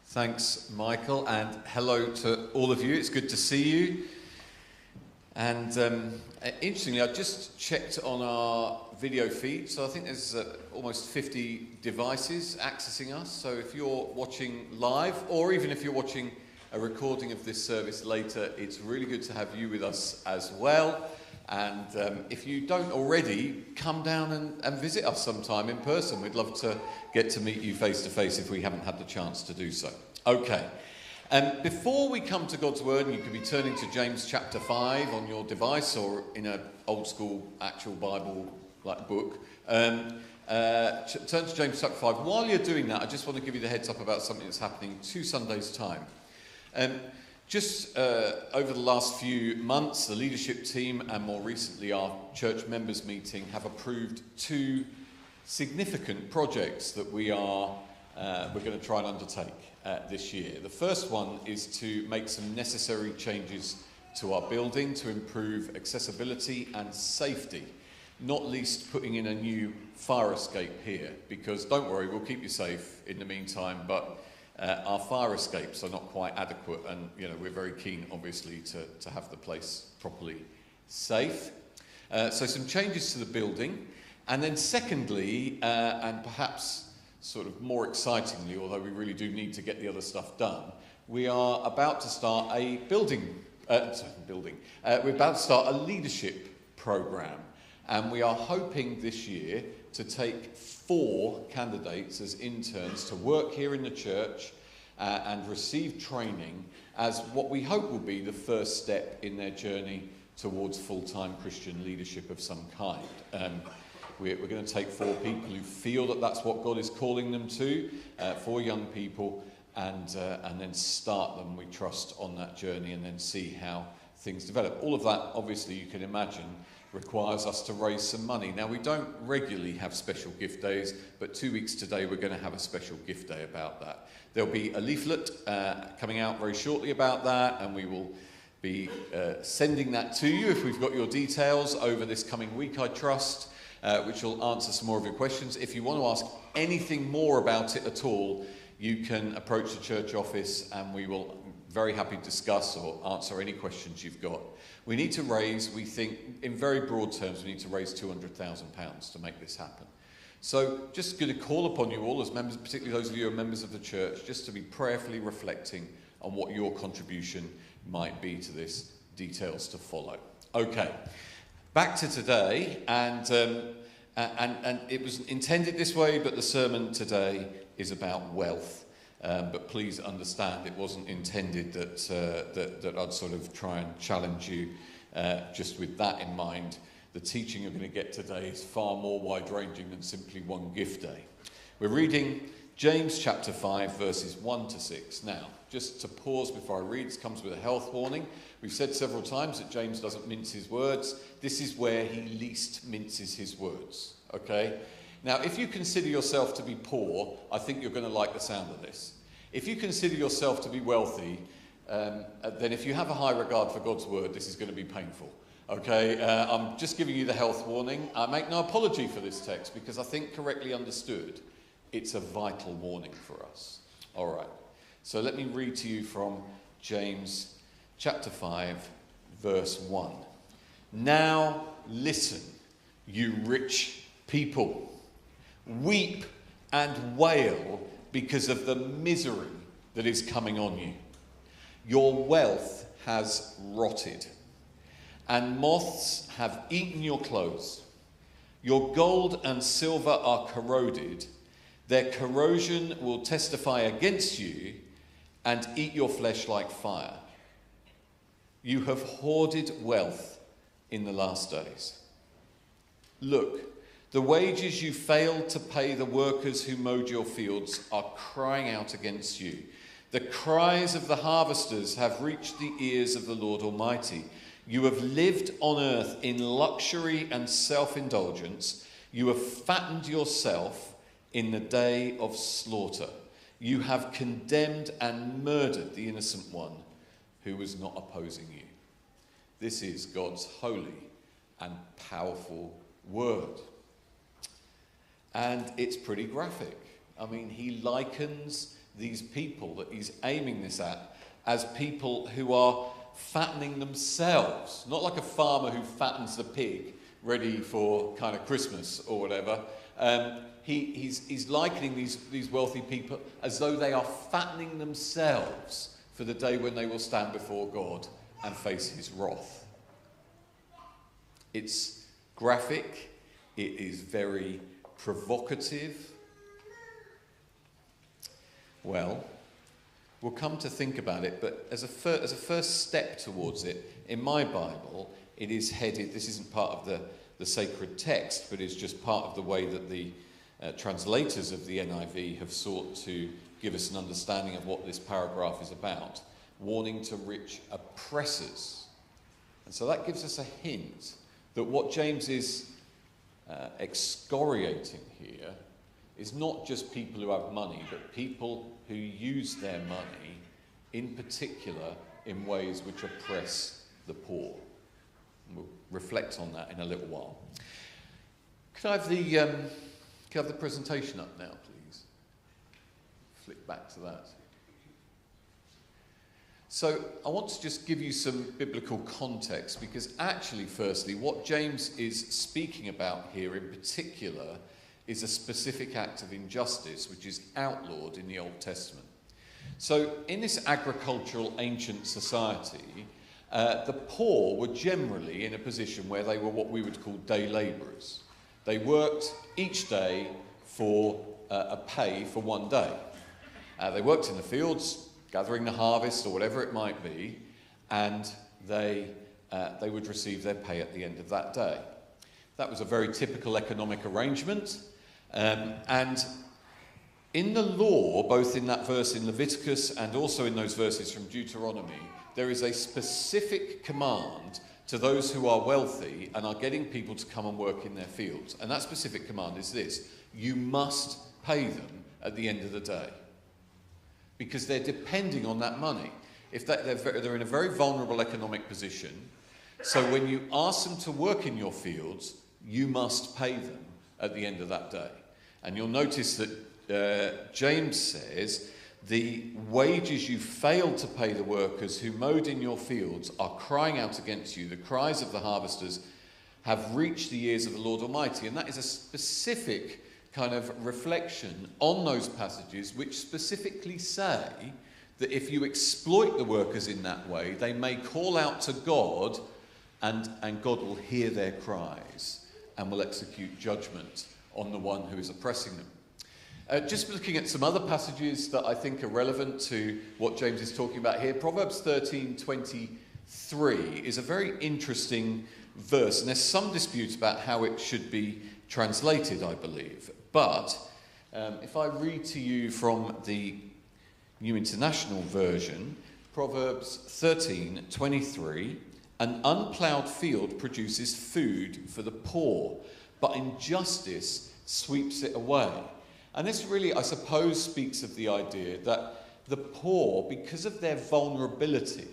Thanks, Michael, and hello to all of you. It's good to see you. And interestingly, I just checked on our video feed, so I think there's almost 50 devices accessing us. So if you're watching live, or even if you're watching a recording of this service later, it's really good to have you with us as well. And if you don't already, come down and visit us sometime in person. We'd love to get to meet you face to face if we haven't had the chance to do so. Okay. Before we come to God's Word, and you could be turning to James chapter 5 on your device or in an old school actual Bible like book, turn to James chapter 5. While you're doing that, I just want to give you the heads up about something that's happening 2 Sundays' time. Just over the last few months, the leadership team and more recently our church members meeting have approved 2 significant projects that we're going to try and undertake this year. The first one is to make some necessary changes to our building to improve accessibility and safety, not least putting in a new fire escape here, because don't worry, we'll keep you safe in the meantime, but our fire escapes are not quite adequate, and we're very keen, obviously, to have the place properly safe. So some changes to the building, and then secondly, and perhaps sort of more excitingly, although we really do need to get the other stuff done, we are about to start a we're about to start a leadership program, and we are hoping this year to take 4 candidates as interns to work here in the church and receive training as what we hope will be the first step in their journey towards full-time Christian leadership of some kind. We're going to take 4 people who feel that that's what God is calling them to, 4 young people, and then start them, we trust, on that journey and then see how things develop. All of that, obviously, you can imagine, requires us to raise some money. Now, we don't regularly have special gift days, but 2 weeks today we're going to have a special gift day about that. There'll be a leaflet coming out very shortly about that, and we will be sending that to you if we've got your details over this coming week, I trust, which will answer some more of your questions. If you want to ask anything more about it at all, you can approach the church office and we will very happy to discuss or answer any questions you've got. We need to raise, we think, in very broad terms, we need to raise £200,000 to make this happen. So just going to call upon you all as members, particularly those of you who are members of the church, just to be prayerfully reflecting on what your contribution might be to this, details to follow. Okay, back to today, and it was intended this way, but the sermon today is about wealth. But please understand it wasn't intended that I'd sort of try and challenge you just with that in mind. The teaching you're going to get today is far more wide-ranging than simply one gift day. We're reading James chapter 5, verses 1 to 6. Now, just to pause before I read, this comes with a health warning. We've said several times that James doesn't mince his words. This is where he least minces his words, okay? Now, if you consider yourself to be poor, I think you're going to like the sound of this. If you consider yourself to be wealthy, then if you have a high regard for God's word, this is going to be painful. Okay, I'm just giving you the health warning. I make no apology for this text because I think correctly understood, it's a vital warning for us. All right, so let me read to you from James chapter 5, verse 1. Now listen, you rich people. Weep and wail because of the misery that is coming on you. Your wealth has rotted, and moths have eaten your clothes. Your gold and silver are corroded. Their corrosion will testify against you and eat your flesh like fire. You have hoarded wealth in the last days. Look, the wages you failed to pay the workers who mowed your fields are crying out against you. The cries of the harvesters have reached the ears of the Lord Almighty. You have lived on earth in luxury and self-indulgence. You have fattened yourself in the day of slaughter. You have condemned and murdered the innocent one who was not opposing you. This is God's holy and powerful word. And it's pretty graphic. I mean, he likens these people that he's aiming this at as people who are fattening themselves, not like a farmer who fattens the pig ready for kind of Christmas or whatever. He's likening these wealthy people as though they are fattening themselves for the day when they will stand before God and face his wrath. It's graphic, it is very provocative. Well, we'll come to think about it, but as a first step towards it, in my Bible, it is headed, this isn't part of the sacred text, but it's just part of the way that the translators of the NIV have sought to give us an understanding of what this paragraph is about. Warning to rich oppressors. And so that gives us a hint that what James is excoriating here is not just people who have money, but people who use their money, in particular, in ways which oppress the poor. And we'll reflect on that in a little while. Could I have the presentation up now, please? Flick back to that. So I want to just give you some biblical context, because actually, firstly, what James is speaking about here in particular is a specific act of injustice which is outlawed in the Old Testament. So in this agricultural ancient society, the poor were generally in a position where they were what we would call day labourers. They worked each day for a pay for one day. They worked in the fields, gathering the harvest or whatever it might be, and they would receive their pay at the end of that day. That was a very typical economic arrangement. And in the law, both in that verse in Leviticus and also in those verses from Deuteronomy, there is a specific command to those who are wealthy and are getting people to come and work in their fields. And that specific command is this: you must pay them at the end of the day, because they're depending on that money. If they're in a very vulnerable economic position, so when you ask them to work in your fields, you must pay them at the end of that day. And you'll notice that James says, the wages you failed to pay the workers who mowed in your fields are crying out against you. The cries of the harvesters have reached the ears of the Lord Almighty. And that is a specific kind of reflection on those passages which specifically say that if you exploit the workers in that way, they may call out to God, and God will hear their cries and will execute judgment on the one who is oppressing them. Just looking at some other passages that I think are relevant to what James is talking about here. Proverbs 13:23 is a very interesting verse, and there's some dispute about how it should be translated, I believe. But if I read to you from the New International Version, Proverbs 13:23, an unploughed field produces food for the poor, but injustice sweeps it away. And this really, I suppose, speaks of the idea that the poor, because of their vulnerability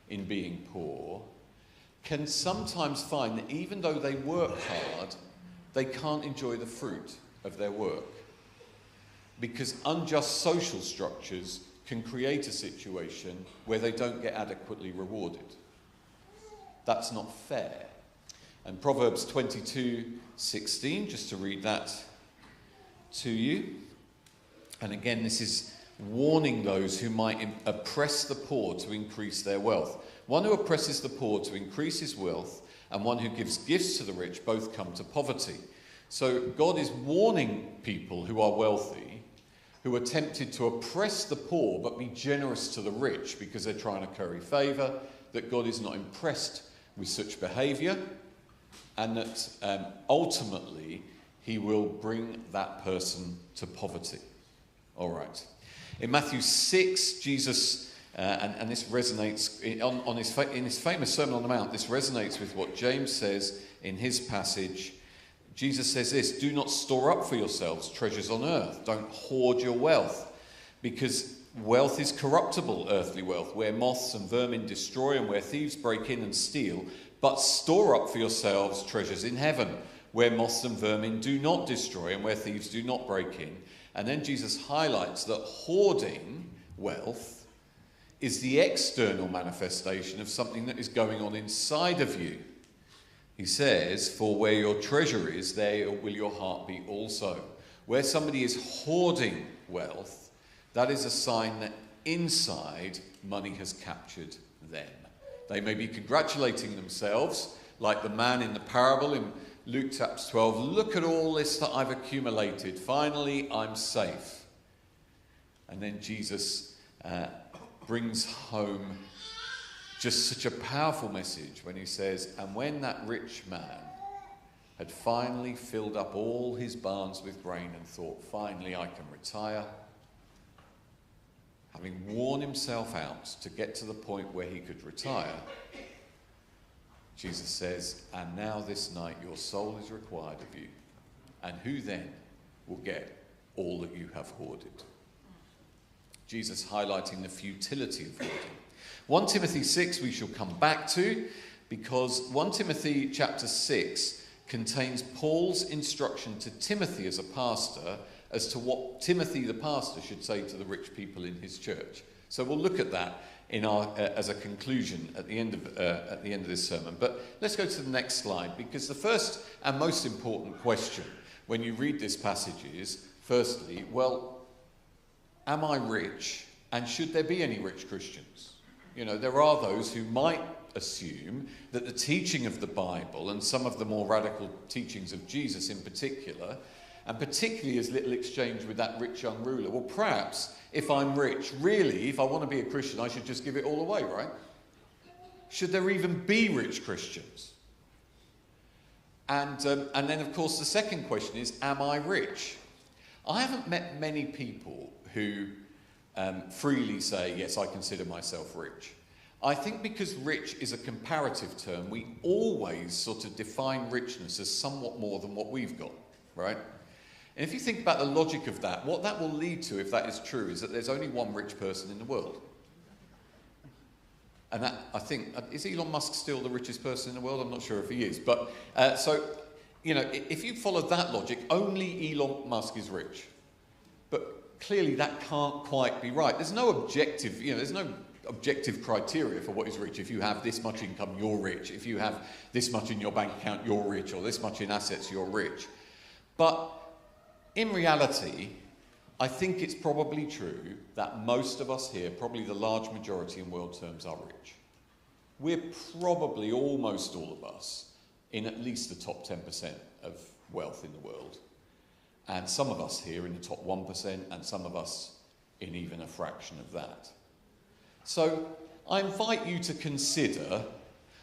in being poor, can sometimes find that even though they work hard, they can't enjoy the fruit of their work. Because unjust social structures can create a situation where they don't get adequately rewarded. That's not fair. And Proverbs 22:16, just to read that to you. And again, this is warning those who might oppress the poor to increase their wealth. One who oppresses the poor to increase his wealth, and one who gives gifts to the rich, both come to poverty. So God is warning people who are wealthy, who are tempted to oppress the poor but be generous to the rich because they're trying to curry favour, that God is not impressed with such behaviour, and that ultimately he will bring that person to poverty. All right. In Matthew 6, Jesus, and this resonates, in his famous Sermon on the Mount, this resonates with what James says in his passage. Jesus says this: do not store up for yourselves treasures on earth. Don't hoard your wealth, because wealth is corruptible, earthly wealth, where moths and vermin destroy and where thieves break in and steal. But store up for yourselves treasures in heaven, where moths and vermin do not destroy and where thieves do not break in And then Jesus highlights that hoarding wealth is the external manifestation of something that is going on inside of you. He says, for where your treasure is, there will your heart be also. Where somebody is hoarding wealth, that is a sign that inside money has captured them. They may be congratulating themselves, like the man in the parable in Luke chapter 12. Look at all this that I've accumulated. Finally, I'm safe. And then Jesus brings home just such a powerful message when he says, and when that rich man had finally filled up all his barns with grain and thought, finally I can retire, having worn himself out to get to the point where he could retire, Jesus says, and now this night your soul is required of you. And who then will get all that you have hoarded? Jesus highlighting the futility of hoarding. 1 Timothy 6 we shall come back to, because 1 Timothy chapter 6 contains Paul's instruction to Timothy as a pastor as to what Timothy the pastor should say to the rich people in his church. So we'll look at that in our as a conclusion at the end of this sermon. But let's go to the next slide, because the first and most important question when you read this passage is, firstly, well, am I rich, and should there be any rich Christians? You know, there are those who might assume that the teaching of the Bible and some of the more radical teachings of Jesus in particular, and particularly his little exchange with that rich young ruler, well, perhaps if I'm rich, really, if I want to be a Christian, I should just give it all away, right? Should there even be rich Christians? And then, of course, the second question is, am I rich? I haven't met many people who freely say, yes, I consider myself rich. I think because rich is a comparative term, we always sort of define richness as somewhat more than what we've got, right? And if you think about the logic of that, what that will lead to, if that is true, is that there's only one rich person in the world. And that, I think, is Elon Musk still the richest person in the world? I'm not sure if he is. But, so, you know, if you follow that logic, only Elon Musk is rich. But clearly that can't quite be right. There's no objective, there's no objective criteria for what is rich. If you have this much income, you're rich. If you have this much in your bank account, you're rich. Or this much in assets, you're rich. But in reality, I think it's probably true that most of us here, probably the large majority in world terms, are rich. We're probably, almost all of us, in at least the top 10% of wealth in the world. And some of us here in the top 1%, and some of us in even a fraction of that. So I invite you to consider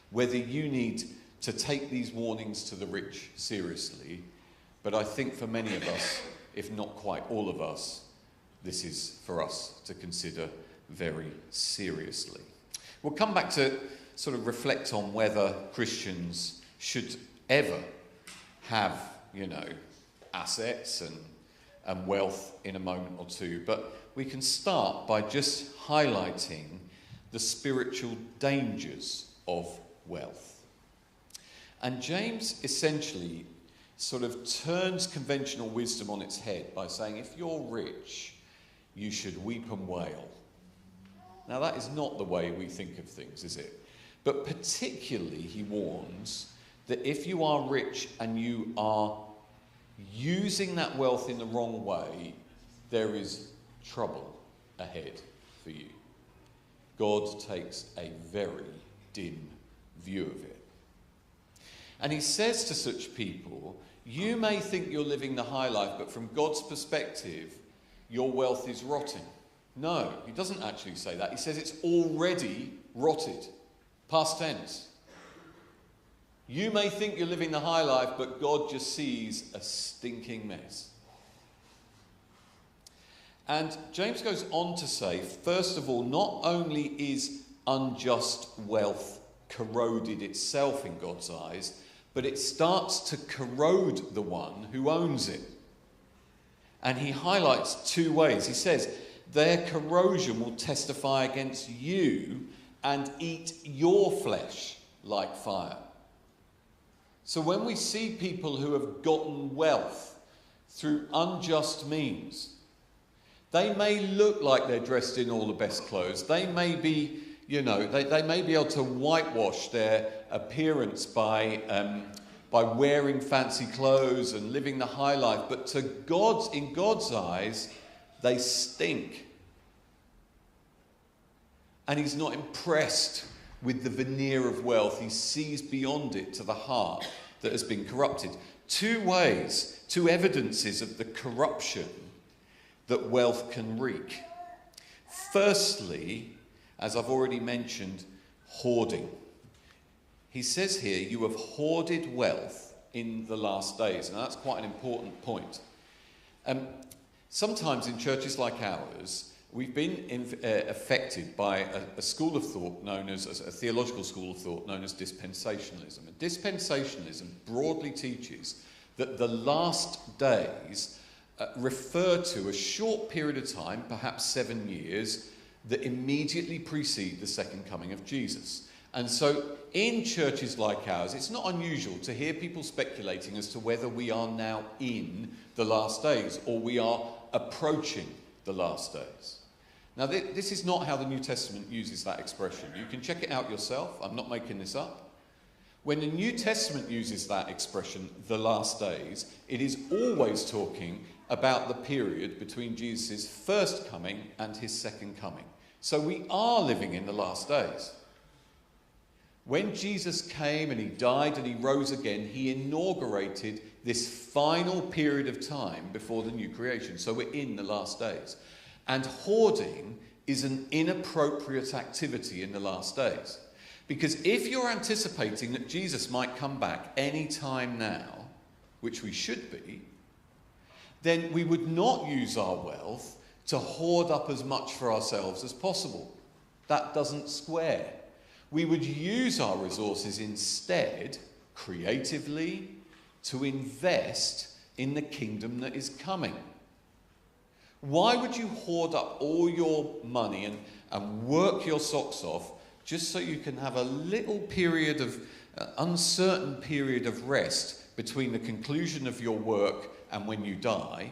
whether you need to take these warnings to the rich seriously. But I think for many of us, if not quite all of us, this is for us to consider very seriously. We'll come back to sort of reflect on whether Christians should ever have, assets and wealth in a moment or two. But we can start by just highlighting the spiritual dangers of wealth. And James essentially sort of turns conventional wisdom on its head by saying, if you're rich, you should weep and wail. Now, that is not the way we think of things, is it? But particularly, he warns that if you are rich and you are using that wealth in the wrong way, there is trouble ahead for you. God takes a very dim view of it. And he says to such people, you may think you're living the high life, but from God's perspective, your wealth is rotting. No, he doesn't actually say that. He says it's already rotted. Past tense. You may think you're living the high life, but God just sees a stinking mess. And James goes on to say, first of all, not only is unjust wealth corroded itself in God's eyes, but it starts to corrode the one who owns it. And he highlights two ways. He says, their corrosion will testify against you and eat your flesh like fire. So when we see people who have gotten wealth through unjust means, They may look like they're dressed in all the best clothes. They may be, they may be able to whitewash their appearance by wearing fancy clothes and living the high life. But in God's eyes, they stink. And he's not impressed with the veneer of wealth. He sees beyond it to the heart that has been corrupted. Two evidences of the corruption that wealth can wreak. Firstly, as I've already mentioned, hoarding. He says here, you have hoarded wealth in the last days. Now that's quite an important point. Sometimes in churches like ours, we've been affected by a school of thought known as a theological school of thought known as dispensationalism. And dispensationalism broadly teaches that the last days refer to a short period of time, perhaps 7 years, that immediately precede the second coming of Jesus. And so in churches like ours, it's not unusual to hear people speculating as to whether we are now in the last days or we are approaching the last days. Now, this is not how the New Testament uses that expression. You can check it out yourself. I'm not making this up. When the New Testament uses that expression, the last days, it is always talking about the period between Jesus' first coming and his second coming. So we are living in the last days. When Jesus came and he died and he rose again, he inaugurated this final period of time before the new creation. So we're in the last days. And hoarding is an inappropriate activity in the last days. Because if you're anticipating that Jesus might come back any time now, which we should be, then we would not use our wealth to hoard up as much for ourselves as possible. That doesn't square. We would use our resources instead, creatively, to invest in the kingdom that is coming. Why would you hoard up all your money and work your socks off just so you can have a little period of, uncertain period of rest between the conclusion of your work and when you die?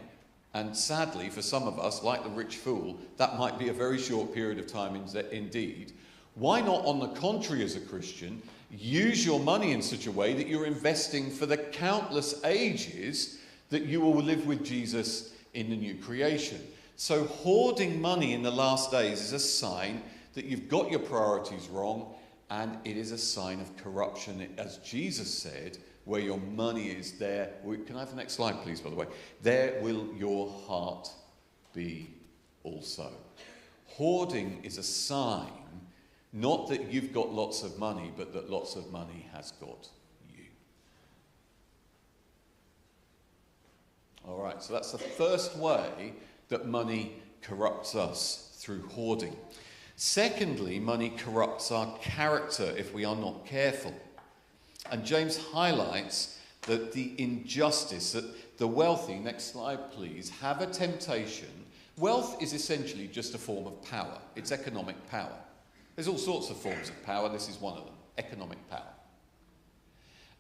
And sadly, for some of us, like the rich fool, that might be a very short period of time indeed. Why not, on the contrary, as a Christian, use your money in such a way that you're investing for the countless ages that you will live with Jesus in the new creation? So hoarding money in the last days is a sign that you've got your priorities wrong, and it is a sign of corruption. As Jesus said, where your money is, there... Can I have the next slide, please, by the way? There will your heart be also. Hoarding is a sign, not that you've got lots of money, but that lots of money has got you. All right, so that's the first way that money corrupts us, through hoarding. Secondly, money corrupts our character if we are not careful. And James highlights that the injustice, that the wealthy, next slide please, have a temptation. Wealth is essentially just a form of power. It's economic power. There's all sorts of forms of power. This is one of them, economic power.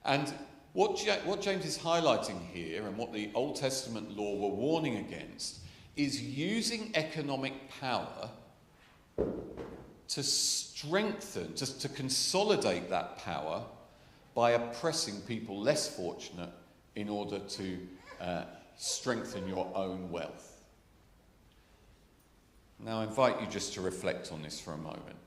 And what James is highlighting here, and what the Old Testament law were warning against, is using economic power to strengthen, to consolidate that power by oppressing people less fortunate in order to strengthen your own wealth. Now I invite you just to reflect on this for a moment.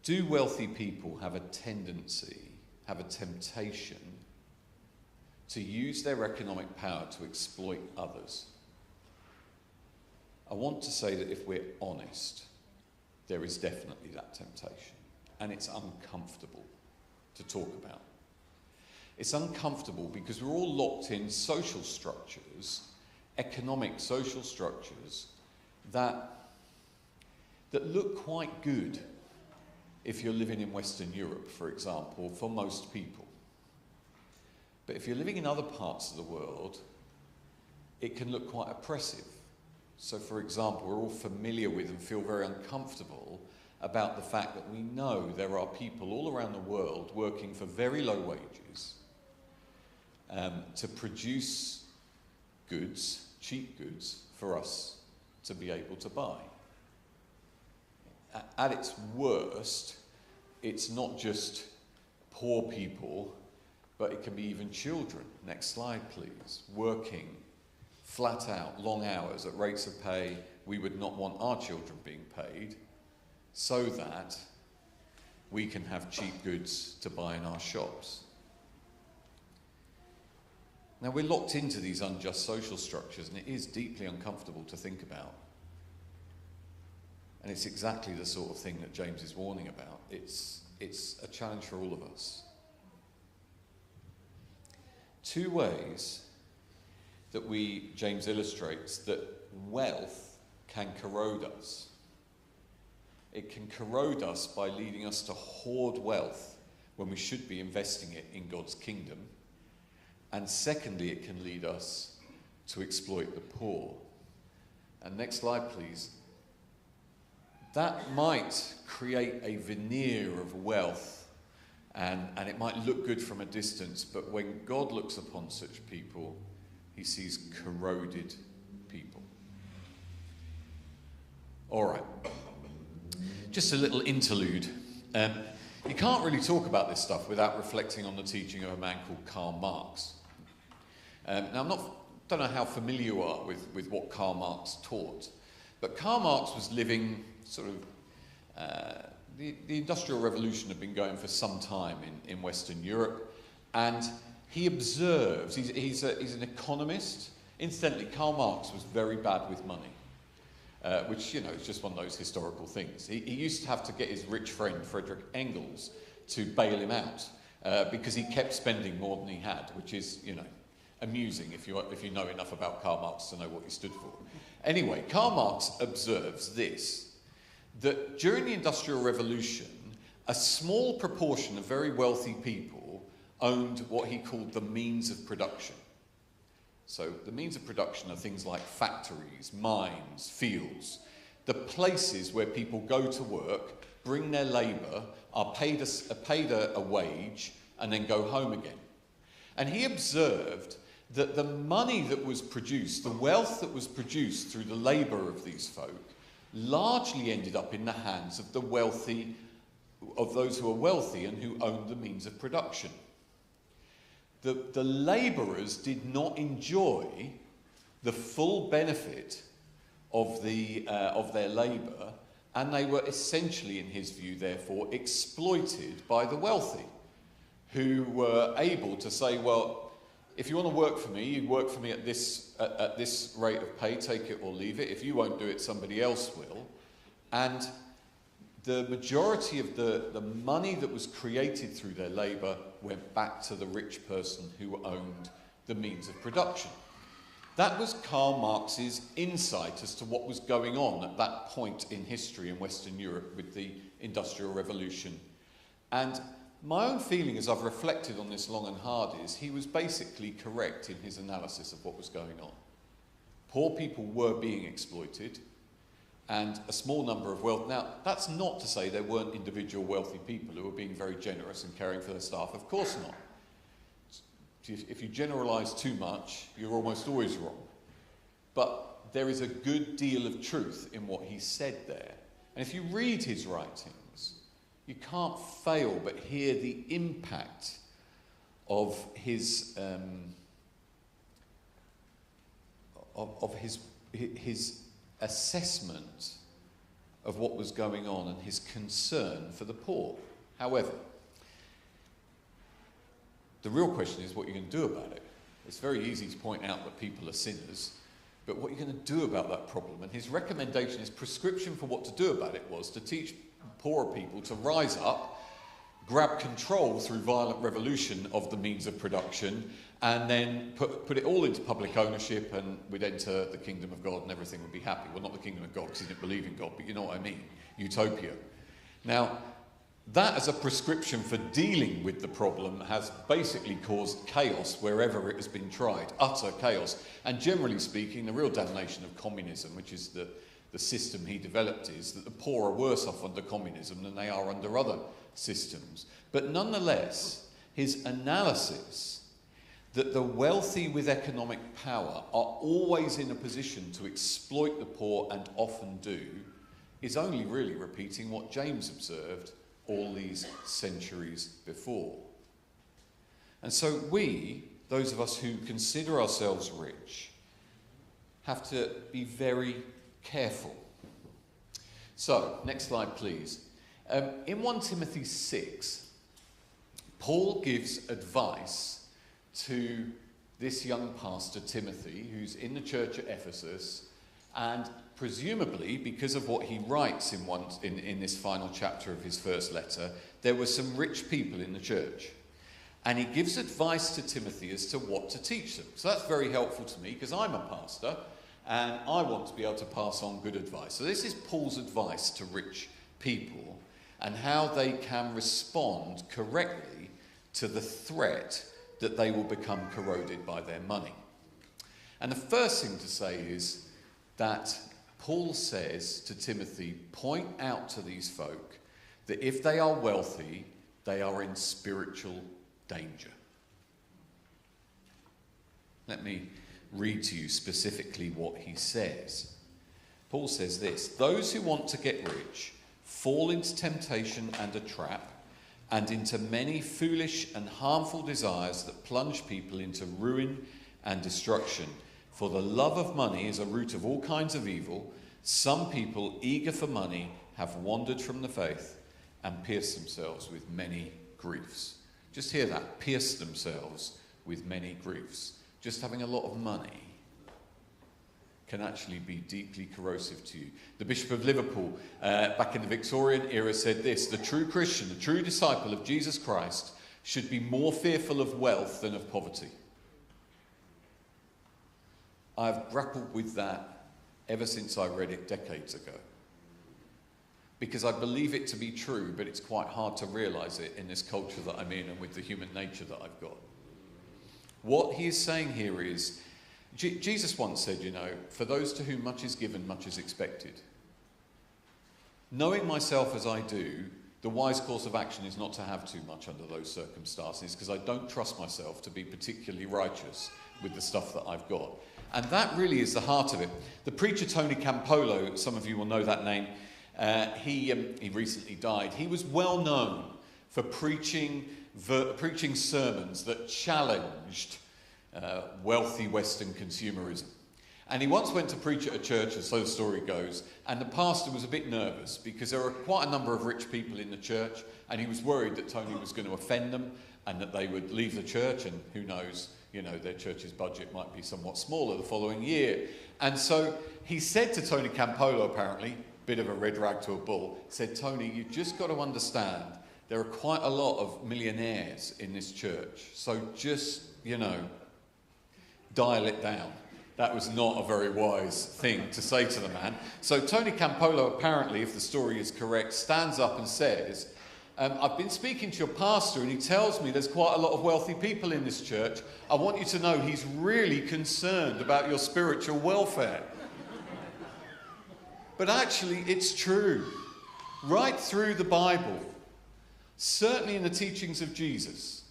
Do wealthy people have a tendency, have a temptation to use their economic power to exploit others? I want to say that if we're honest, there is definitely that temptation. And it's uncomfortable to talk about. It's uncomfortable because we're all locked in social structures, economic social structures, that look quite good if you're living in Western Europe, for example, for most people. But if you're living in other parts of the world, it can look quite oppressive. So, for example, we're all familiar with and feel very uncomfortable about the fact that we know there are people all around the world working for very low wages to produce goods cheap goods for us to be able to buy. At its worst, it's not just poor people, but it can be even children. Next slide, please. Working flat out, long hours at rates of pay we would not want our children being paid, so that we can have cheap goods to buy in our shops. Now, we're locked into these unjust social structures, and it is deeply uncomfortable to think about. And it's exactly the sort of thing that James is warning about. It's a challenge for all of us. Two ways that James illustrates that wealth can corrode us. It can corrode us by leading us to hoard wealth when we should be investing it in God's kingdom. And secondly, it can lead us to exploit the poor. And next slide, please. That might create a veneer of wealth, and it might look good from a distance, but when God looks upon such people, he sees corroded people. All right. Just a little interlude. You can't really talk about this stuff without reflecting on the teaching of a man called Karl Marx. Now, don't know how familiar you are with what Karl Marx taught, but Karl Marx was living sort of, the Industrial Revolution had been going for some time in Western Europe, and he observes, he's an economist. Incidentally, Karl Marx was very bad with money, which, is just one of those historical things. He used to have to get his rich friend Friedrich Engels to bail him out because he kept spending more than he had, which is, amusing if you know enough about Karl Marx to know what he stood for. Anyway, Karl Marx observes this, that during the Industrial Revolution, a small proportion of very wealthy people owned what he called the means of production. So the means of production are things like factories, mines, fields, the places where people go to work, bring their labour, are paid a wage, and then go home again. And he observed that the money that was produced, the wealth that was produced through the labour of these folk, largely ended up in the hands of the wealthy, of those who are wealthy and who owned the means of production. The labourers did not enjoy the full benefit of their labour, and they were essentially, in his view, therefore, exploited by the wealthy, who were able to say, well, if you want to work for me, you work for me at this rate of pay, take it or leave it. If you won't do it, somebody else will. And the majority of the money that was created through their labour went back to the rich person who owned the means of production. That was Karl Marx's insight as to what was going on at that point in history in Western Europe with the Industrial Revolution. And my own feeling as I've reflected on this long and hard is he was basically correct in his analysis of what was going on. Poor people were being exploited, and a small number of wealth. Now, that's not to say there weren't individual wealthy people who were being very generous and caring for their staff. Of course not. If you generalise too much, you're almost always wrong. But there is a good deal of truth in what he said there. And if you read his writings, you can't fail but hear the impact of his assessment of what was going on and his concern for the poor. However, the real question is what you're going to do about it. It's very easy to point out that people are sinners, but what you're going to do about that problem. And his recommendation, his prescription for what to do about it was to teach poorer people to rise up, grab control through violent revolution of the means of production, and then put it all into public ownership, and we'd enter the kingdom of God and everything would be happy. Well, not the kingdom of God because he didn't believe in God, but you know what I mean. Utopia. Now, that as a prescription for dealing with the problem has basically caused chaos wherever it has been tried. Utter chaos. And generally speaking, the real damnation of communism, which is the system he developed, is that the poor are worse off under communism than they are under other systems. But nonetheless, his analysis that the wealthy with economic power are always in a position to exploit the poor and often do is only really repeating what James observed all these centuries before. And so we, those of us who consider ourselves rich, have to be very careful. So, next slide, please. In 1 Timothy 6, Paul gives advice to this young pastor, Timothy, who's in the church at Ephesus, and presumably, because of what he writes in this final chapter of his first letter, there were some rich people in the church. And he gives advice to Timothy as to what to teach them. So that's very helpful to me, because I'm a pastor, and I want to be able to pass on good advice. So this is Paul's advice to rich people, and how they can respond correctly to the threat that they will become corroded by their money. And the first thing to say is that Paul says to Timothy, point out to these folk that if they are wealthy, they are in spiritual danger. Let me read to you specifically what he says. Paul says this: those who want to get rich fall into temptation and a trap, and into many foolish and harmful desires that plunge people into ruin and destruction. For the love of money is a root of all kinds of evil. Some people, eager for money, have wandered from the faith and pierced themselves with many griefs. Just hear that, pierced themselves with many griefs. Just having a lot of money can actually be deeply corrosive to you. The Bishop of Liverpool, back in the Victorian era, said this: the true Christian, the true disciple of Jesus Christ, should be more fearful of wealth than of poverty. I've grappled with that ever since I read it decades ago, because I believe it to be true, but it's quite hard to realise it in this culture that I'm in and with the human nature that I've got. What he is saying here is, Jesus once said, for those to whom much is given, much is expected. Knowing myself as I do, the wise course of action is not to have too much under those circumstances, because I don't trust myself to be particularly righteous with the stuff that I've got. And that really is the heart of it. The preacher Tony Campolo, some of you will know that name, he recently died. He was well known for preaching sermons that challenged wealthy Western consumerism. And he once went to preach at a church, as so the story goes, and the pastor was a bit nervous because there were quite a number of rich people in the church, and he was worried that Tony was going to offend them and that they would leave the church, and who knows, their church's budget might be somewhat smaller the following year. And so he said to Tony Campolo, apparently, bit of a red rag to a bull, said, Tony, you've just got to understand there are quite a lot of millionaires in this church, so just, dial it down. That was not a very wise thing to say to the man. So Tony Campolo, apparently, if the story is correct, stands up and says, I've been speaking to your pastor and he tells me there's quite a lot of wealthy people in this church. I want you to know he's really concerned about your spiritual welfare. But actually, it's true. Right through the Bible, certainly in the teachings of Jesus,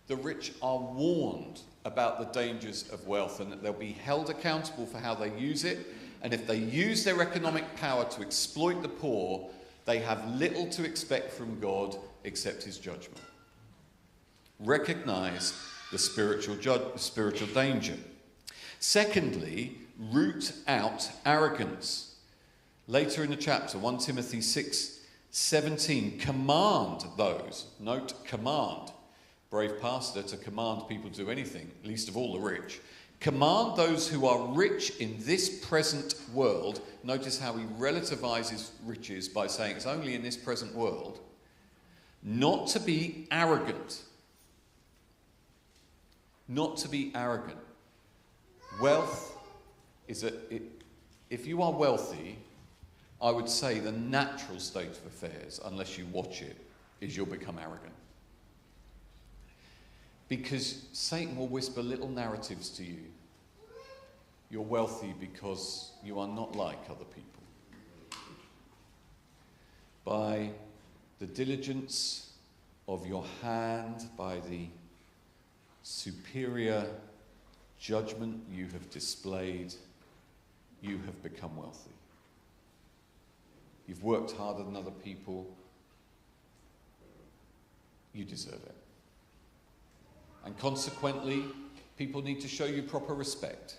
the rich are warned about the dangers of wealth and that they'll be held accountable for how they use it. And if they use their economic power to exploit the poor, they have little to expect from God except his judgment. Recognize the spiritual danger. Secondly, root out arrogance. Later in the chapter, 1 Timothy 6:17, command those, note command, brave pastor to command people to do anything, least of all the rich. Command those who are rich in this present world. Notice how he relativizes riches by saying it's only in this present world. Not to be arrogant. Not to be arrogant. Wealth is if you are wealthy, I would say the natural state of affairs, unless you watch it, is you'll become arrogant. Because Satan will whisper little narratives to you. You're wealthy because you are not like other people. By the diligence of your hand, by the superior judgment you have displayed, you have become wealthy. You've worked harder than other people. You deserve it. And consequently, people need to show you proper respect.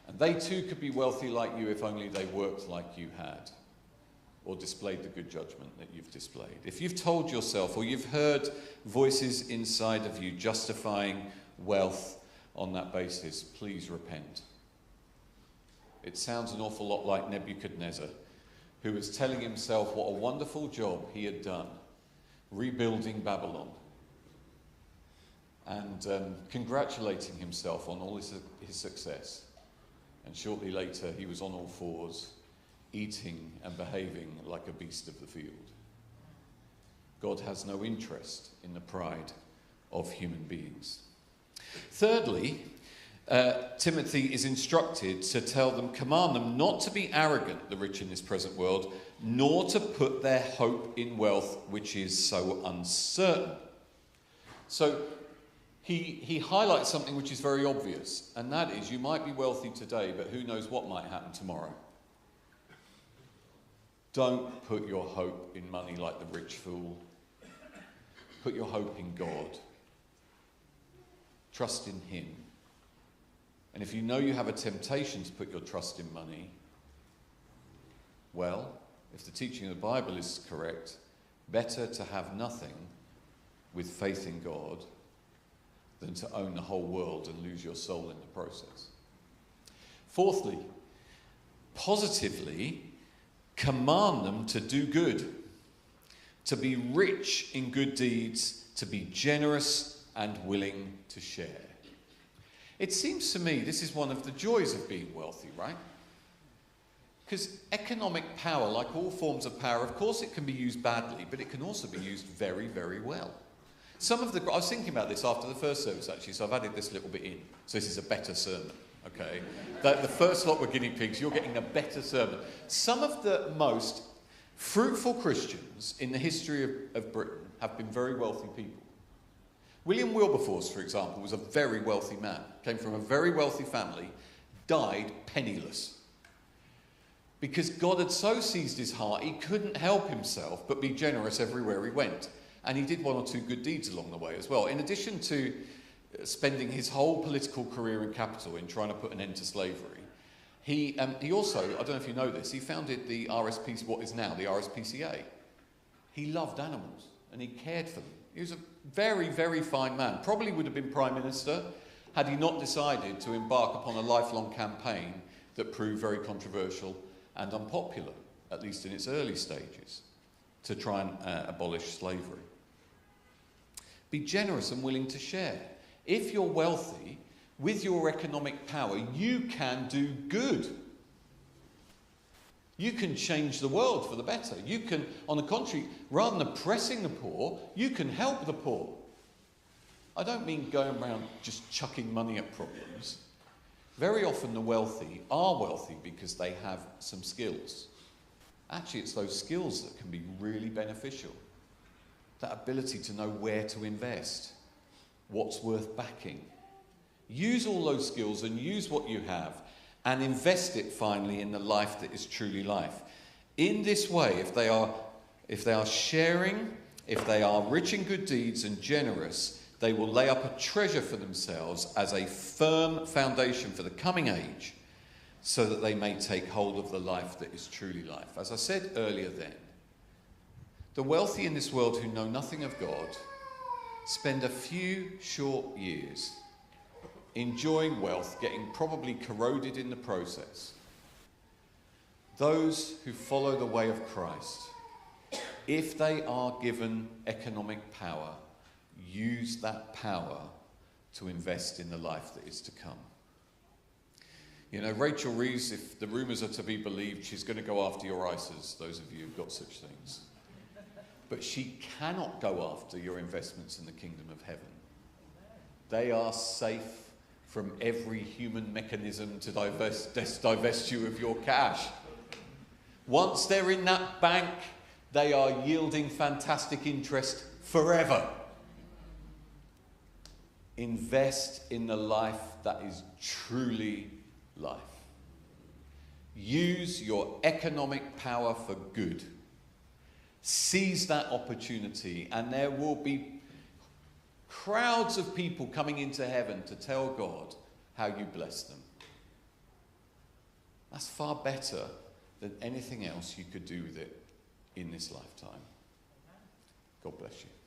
And they too could be wealthy like you if only they worked like you had, or displayed the good judgment that you've displayed. If you've told yourself, or you've heard voices inside of you justifying wealth on that basis, please repent. It sounds an awful lot like Nebuchadnezzar, who was telling himself what a wonderful job he had done rebuilding Babylon, and congratulating himself on all his success. And shortly later, he was on all fours, eating and behaving like a beast of the field. God has no interest in the pride of human beings. Thirdly, Timothy is instructed to tell them, command them not to be arrogant, the rich in this present world, nor to put their hope in wealth, which is so uncertain. So he highlights something which is very obvious, and that is you might be wealthy today, but who knows what might happen tomorrow. Don't put your hope in money like the rich fool. Put your hope in God. Trust in him. And if you know you have a temptation to put your trust in money, well, if the teaching of the Bible is correct, better to have nothing with faith in God than to own the whole world and lose your soul in the process. Fourthly, positively command them to do good, to be rich in good deeds, to be generous and willing to share. It seems to me this is one of the joys of being wealthy, right? Because economic power, like all forms of power, of course it can be used badly, but it can also be used very, very well. I was thinking about this after the first service, actually, so I've added this little bit in. So this is a better sermon, okay? The first lot were guinea pigs, you're getting a better sermon. Some of the most fruitful Christians in the history of Britain have been very wealthy people. William Wilberforce, for example, was a very wealthy man, came from a very wealthy family, died penniless. Because God had so seized his heart, he couldn't help himself but be generous everywhere he went. And he did one or two good deeds along the way as well. In addition to spending his whole political career in capital in trying to put an end to slavery, he also, I don't know if you know this, he founded the RSPCA, what is now the RSPCA. He loved animals and he cared for them. He was a very, very fine man. Probably would have been Prime Minister had he not decided to embark upon a lifelong campaign that proved very controversial and unpopular, at least in its early stages, to try and abolish slavery. Be generous and willing to share. If you're wealthy, with your economic power, you can do good. You can change the world for the better. You can, on the contrary, rather than oppressing the poor, you can help the poor. I don't mean going around just chucking money at problems. Very often the wealthy are wealthy because they have some skills. Actually, it's those skills that can be really beneficial. That ability to know where to invest, what's worth backing. Use all those skills and use what you have and invest it finally in the life that is truly life. In this way, if they are sharing, if they are rich in good deeds and generous, they will lay up a treasure for themselves as a firm foundation for the coming age, so that they may take hold of the life that is truly life. As I said earlier then, the wealthy in this world who know nothing of God spend a few short years enjoying wealth, getting probably corroded in the process. Those who follow the way of Christ, if they are given economic power, use that power to invest in the life that is to come. You know, Rachel Reeves, if the rumours are to be believed, she's going to go after your ISAs, those of you who've got such things. But she cannot go after your investments in the kingdom of heaven. They are safe from every human mechanism to divest you of your cash. Once they're in that bank, they are yielding fantastic interest forever. invest in the life that is truly life. Use your economic power for good. Seize that opportunity, and there will be crowds of people coming into heaven to tell God how you bless them. That's far better than anything else you could do with it in this lifetime. God bless you.